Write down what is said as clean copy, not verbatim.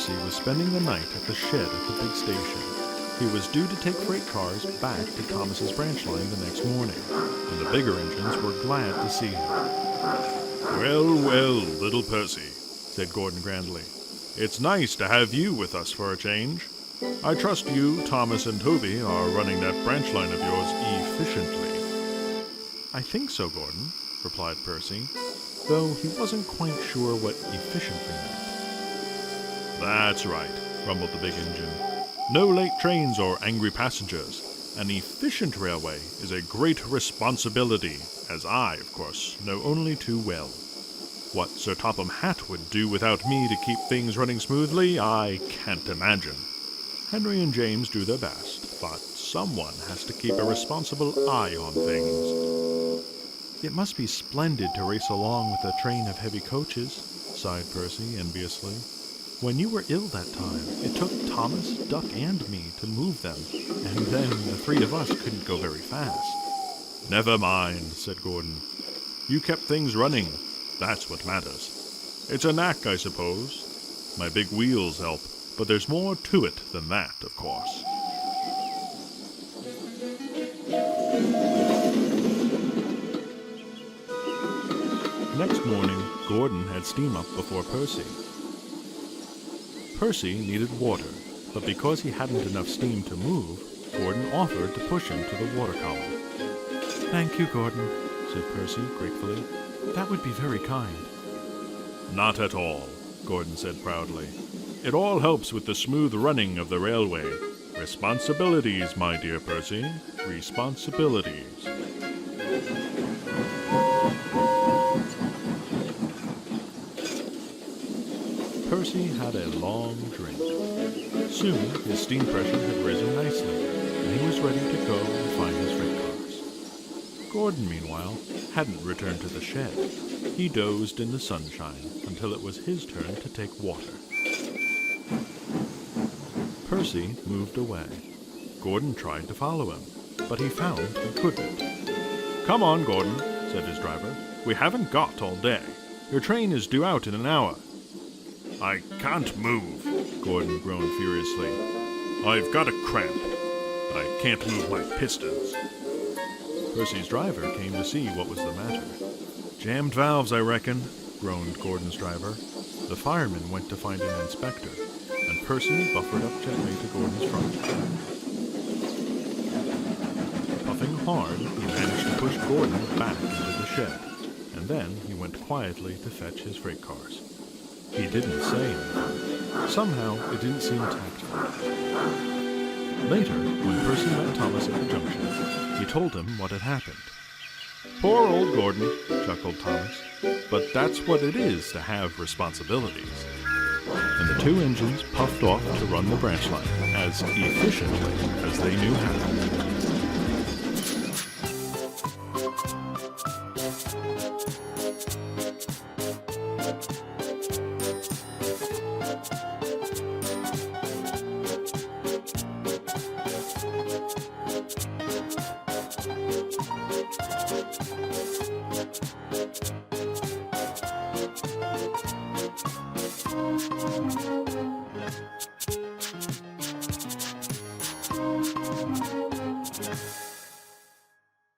Percy was spending the night at the shed at the big station. He was due to take freight cars back to Thomas's branch line the next morning, and the bigger engines were glad to see him. Well, well, little Percy, said Gordon grandly. It's nice to have you with us for a change. I trust you, Thomas, and Toby are running that branch line of yours efficiently. I think so, Gordon, replied Percy, though he wasn't quite sure what efficiently meant. That's right, grumbled the big engine. No late trains or angry passengers. An efficient railway is a great responsibility, as I, of course, know only too well. What Sir Topham Hatt would do without me to keep things running smoothly, I can't imagine. Henry and James do their best, but someone has to keep a responsible eye on things. It must be splendid to race along with a train of heavy coaches, sighed Percy enviously. When you were ill that time, it took Thomas, Duck, and me to move them, and then the three of us couldn't go very fast. Never mind, said Gordon. You kept things running. That's what matters. It's a knack, I suppose. My big wheels help, but there's more to it than that, of course. Next morning, Gordon had steam up before Percy. Percy needed water, but because he hadn't enough steam to move, Gordon offered to push him to the water column. Thank you, Gordon, said Percy gratefully. That would be very kind. Not at all, Gordon said proudly. It all helps with the smooth running of the railway. Responsibilities, my dear Percy. Responsibilities. Percy had a long drink. Soon his steam pressure had risen nicely, and he was ready to go and find his freight cars. Gordon, meanwhile, hadn't returned to the shed. He dozed in the sunshine until it was his turn to take water. Percy moved away. Gordon tried to follow him, but he found he couldn't. Come on, Gordon, said his driver. We haven't got all day. Your train is due out in an hour. I can't move, Gordon groaned furiously. I've got a cramp. I can't move my pistons. Percy's driver came to see what was the matter. Jammed valves, I reckon, groaned Gordon's driver. The fireman went to find an inspector, and Percy buffered up gently to Gordon's front. Puffing hard, he managed to push Gordon back into the shed, and then he went quietly to fetch his freight cars. He didn't say anything. Somehow, it didn't seem tactful. Later, when Percy met Thomas at the junction, he told him what had happened. Poor old Gordon, chuckled Thomas. But that's what it is to have responsibilities. And the two engines puffed off to run the branch line as efficiently as they knew how.